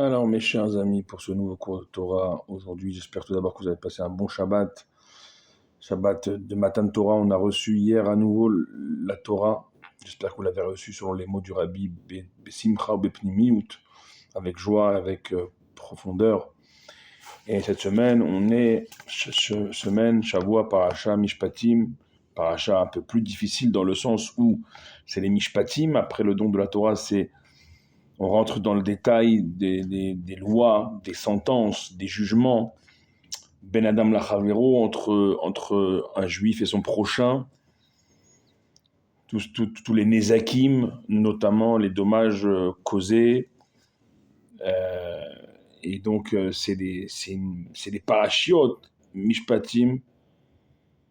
Alors, mes chers amis, pour ce nouveau cours de Torah, aujourd'hui, j'espère tout d'abord que vous avez passé un bon Shabbat. Shabbat de Matan Torah, on a reçu hier à nouveau la Torah. J'espère que vous l'avez reçu selon les mots du Rabbi Besimcha ou Bepnimiut, avec joie, avec profondeur. Et cette semaine, on est semaine Shavua Parasha Mishpatim, Parasha un peu plus difficile dans le sens où c'est les Mishpatim. Après le don de la Torah, on rentre dans le détail des lois, des sentences, des jugements. Ben Adam Lachavero, entre un juif et son prochain, tous les nézakim, notamment les dommages causés. Et donc, c'est des parachiotes, mishpatim,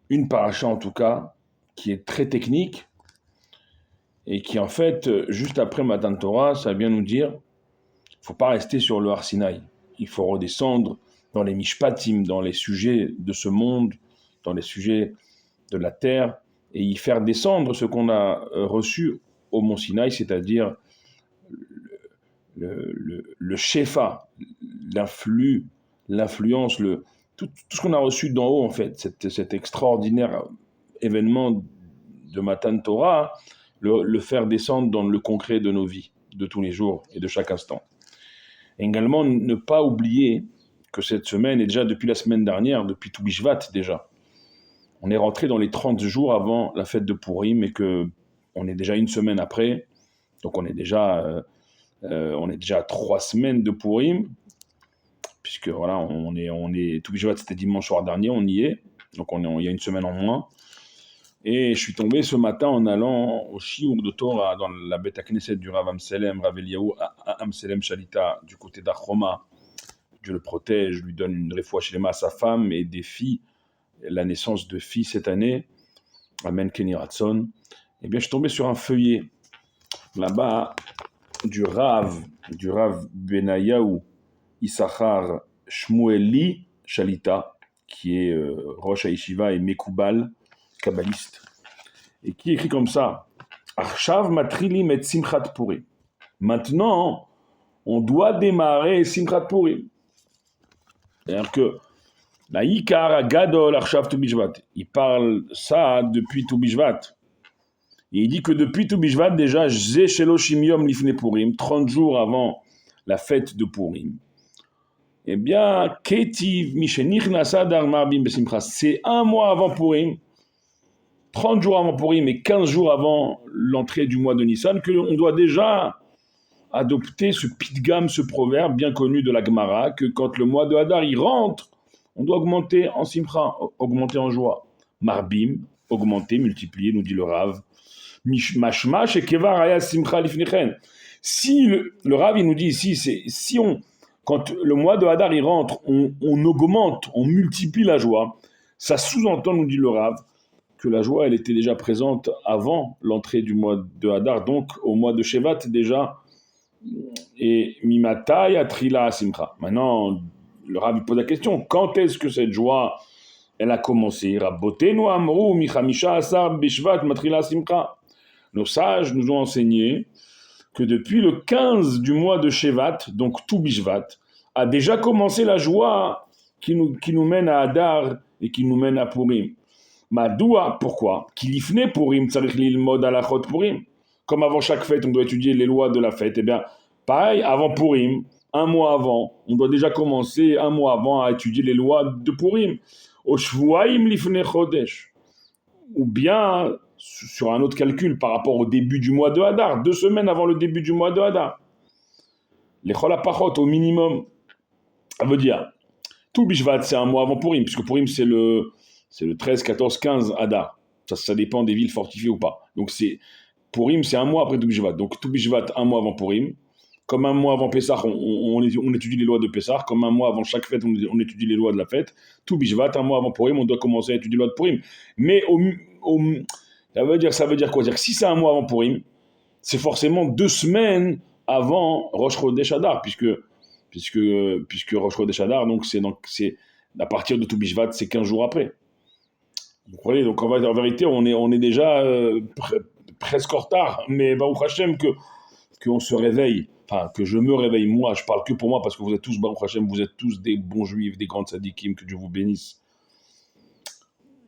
une paracha en tout cas, qui est très technique, et qui en fait, juste après Matan Torah, ça vient nous dire, il ne faut pas rester sur le Har Sinaï. Il faut redescendre dans les mishpatim, dans les sujets de ce monde, dans les sujets de la terre, et y faire descendre ce qu'on a reçu au Mont Sinaï, c'est-à-dire le shefa, l'influence, tout ce qu'on a reçu d'en haut, en fait, cet extraordinaire événement de Matan Torah, le faire descendre dans le concret de nos vies, de tous les jours et de chaque instant. Et également, ne pas oublier que cette semaine, et déjà depuis la semaine dernière, depuis tout Bishvat déjà, on est rentré dans les 30 jours avant la fête de Purim et qu'on est déjà une semaine après, donc on est déjà à 3 semaines de Purim, puisque voilà, tout Bishvat c'était dimanche soir dernier, on y est, donc il y a une semaine en moins. Et je suis tombé ce matin en allant au Shiur de Torah dans la Beth Knesset du Rav Amselem, Rav Eliyahu Amselem Shalita, du côté d'Achoma. Dieu le protège, lui donne une réfoua shlema à sa femme et des filles, la naissance de filles cette année. Amen Keni Ratson. Eh bien, je suis tombé sur un feuillet là-bas du Rav Benayahu Issachar Shmueli Shalita, qui est Rosh Haïshiva et Mekoubal, kabbaliste, et qui écrit comme ça: Arshav matrilim et simchat purim. Maintenant, on doit démarrer Simchat Purim. C'est-à-dire que la Ikar Gadol Arshav Tu Bishvat, il parle ça depuis Tu Bishvat. Et il dit que depuis Tu Bishvat, déjà, Zé Sheloshim Yom Lifne Purim, 30 jours avant la fête de Purim. Eh bien, Ketiv Mishenich Nasa Darmarbim Besimcha, c'est un mois avant Purim, 30 jours avant Purim et 15 jours avant l'entrée du mois de Nissan, qu'on doit déjà adopter ce pitgam, ce proverbe bien connu de la Gemara, que quand le mois de Hadar il rentre, on doit augmenter en simcha, augmenter en joie. Marbim, augmenter, multiplier, nous dit le Rav. Mashmash et kevar aya simcha lifnechen. Si le Rav il nous dit ici, quand le mois de Hadar il rentre, on augmente, on multiplie la joie, ça sous-entend, nous dit le Rav, que la joie elle était déjà présente avant l'entrée du mois de Hadar, donc au mois de Shevat déjà. Et Mimatai Atrila Simcha. Maintenant, le Rav pose la question, quand est-ce que cette joie elle a commencé? Rabbotenu Amrou Michamisha Asar Bishvat Matrila Simcha. Nos sages nous ont enseigné que depuis le 15 du mois de Shevat, donc tout Bishvat, a déjà commencé la joie qui nous mène à Hadar et qui nous mène à Purim. Madoua, pourquoi? Kilifne Purim tzarich lilmod alachot Purim. Comme avant chaque fête, on doit étudier les lois de la fête. Eh bien, pareil, avant Purim, un mois avant, on doit déjà commencer un mois avant à étudier les lois de Purim. Au Shvuaim lifne chodesh. Ou bien, sur un autre calcul, par rapport au début du mois de Hadar, 2 semaines avant le début du mois de Hadar. Les cholapachot, au minimum, ça veut dire, tout Bishvat, c'est un mois avant Purim, puisque Purim, c'est le 13, 14, 15 Hadar. Ça dépend des villes fortifiées ou pas. Donc, Purim, c'est un mois après tout Bishvat. Donc, tout Bishvat, un mois avant Purim. Comme un mois avant Pessah, on étudie les lois de Pessah. Comme un mois avant chaque fête, on étudie les lois de la fête. Tout Bishvat, un mois avant Purim, on doit commencer à étudier les lois de Purim. Mais ça veut dire quoi? C'est-à-dire que si c'est un mois avant Purim, c'est forcément 2 semaines avant Rosh Chodesh Hadar, puisque Rosh Chodesh Hadar, donc c'est à partir de tout Bishvat, c'est 15 jours après. Vous comprenez? Donc en vérité, on est déjà presque en retard, mais Baruch Hashem qu'on se réveille. enfin, que je me réveille moi, je parle que pour moi parce que vous êtes tous, Baruch Hashem, vous êtes tous des bons juifs, des grands tzadikim, que Dieu vous bénisse.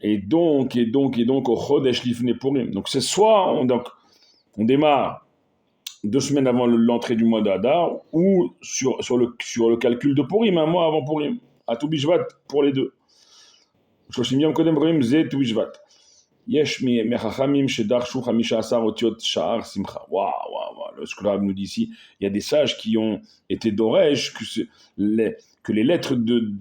Et donc, au Chodesh Lifnei Purim. Donc c'est soit, on démarre 2 semaines avant l'entrée du mois d'Adar, ou sur le calcul de Purim, un mois avant Purim, à Tu Bishvat, pour les deux. Shoshim Yom Kodem Purim, Zé Tu Bishvat. Yesh mechachamim shedarshu 15 otiot sha'ar simcha. Waouh. Le scribe nous dit ici, il y a des sages qui ont été d'Oresh, que les lettres de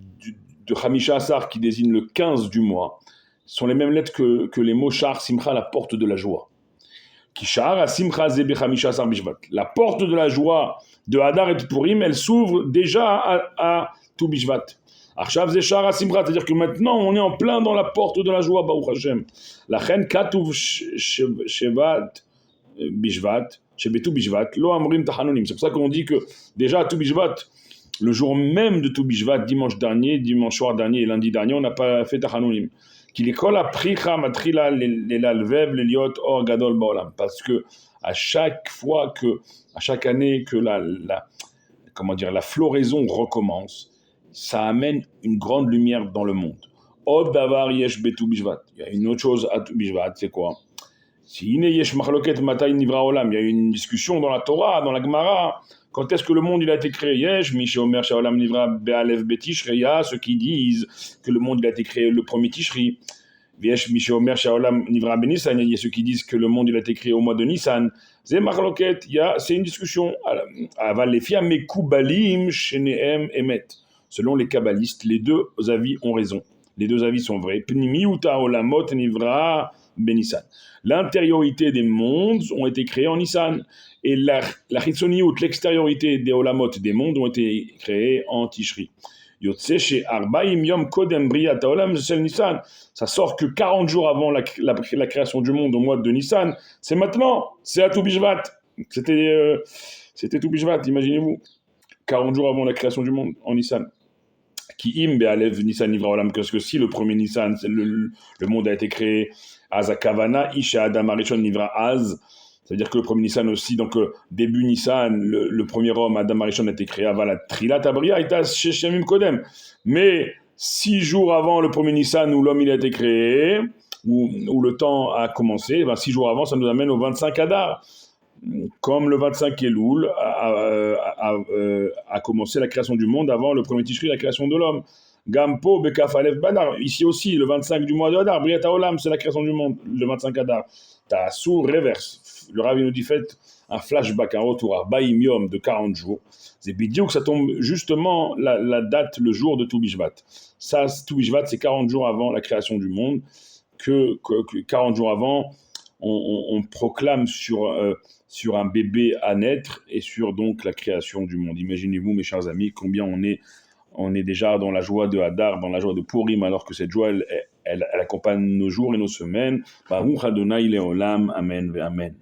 15 qui désignent le 15 du mois sont les mêmes lettres que les mots sha'ar simcha, la porte de la joie. Ki sha'ar simcha ze be-15 bishvat. La porte de la joie de Hadar et Purim, elle s'ouvre déjà à Tu Bishvat. Achav ze sha'ar simcha, c'est-à-dire que maintenant on est en plein dans la porte de la joie, Baruch Hashem. La chen katuv shevat bishvat, shebetu bishvat, lo amrim tachanunim. C'est pour ça qu'on dit que déjà à Tu Bishvat, le jour même de Tu Bishvat, dimanche soir dernier et lundi dernier, on n'a pas fait tachanunim. Qu'il est kol apricha matrila l'alvev l'eliot or gadol baolam. Parce que à chaque année que la floraison recommence, ça amène une grande lumière dans le monde. Od davar yesh betu bishvat. Il y a une autre chose à Tu Bishvat, c'est quoi? Si ine yesh machloket matay nivra olam, il y a une discussion dans la Torah, dans la Gemara. Quand est-ce que le monde il a été créé? Yesh mi sheomer she'olam nivra be'alev betishri. Il y a ceux qui disent que le monde il a été créé le premier Tishri. Yesh mi sheomer she'olam nivra benissan. Il y a ceux qui disent que le monde il a été créé au mois de Nissan. C'est machloket. C'est une discussion. Aval lefia mekubalim shenehem emet. Selon les kabbalistes, les deux avis ont raison. Les deux avis sont vrais. Pnimiuta olamot nivra benissan. L'intériorité des mondes ont été créés en Nissan. Et la chitzoniout, l'extériorité des olamot des mondes ont été créés en Tishri. Yotse chez Arbaim Yom Kodem Briat Olam Sel Nissan. Ça sort que 40 jours avant la création du monde au mois de Nissan. C'est maintenant, c'est à Tu Bishvat. C'était Tu Bishvat, imaginez-vous. 40 jours avant la création du monde en Nissan. Qui im be'alev Nissan nivra olam, parce que si le premier Nissan, le monde a été créé, az akavana isha adam arishon nivra az, ça veut dire que le premier Nissan aussi, donc début Nissan, le premier homme, Adam Arishon, a été créé avant la Trilat Abria, Itas Sheshemim Kodem. Mais 6 jours avant le premier Nissan où l'homme il a été créé, où le temps a commencé, 6 jours avant, ça nous amène au 25 Adar. Comme le 25 Elul a commencé la création du monde avant le premier Tishri, la création de l'homme. Gampo Bekaf Alef Badar. Ici aussi, le 25 du mois de Hadar, Briat Haolam, c'est la création du monde, le 25 Hadar. Ta'asou reverse. Le Rav nous dit faites un flashback, un retour à Baïm Yom de 40 jours. C'est bidiouk que ça tombe justement la date, le jour de Tu Bishvat. Ça, Tu Bishvat, c'est 40 jours avant la création du monde. Que 40 jours avant, on proclame sur un bébé à naître et sur donc la création du monde. Imaginez-vous, mes chers amis, combien on est déjà dans la joie de Hadar, dans la joie de Purim, alors que cette joie, elle accompagne nos jours et nos semaines. Baruch Adonai Leolam, Amen, Amen.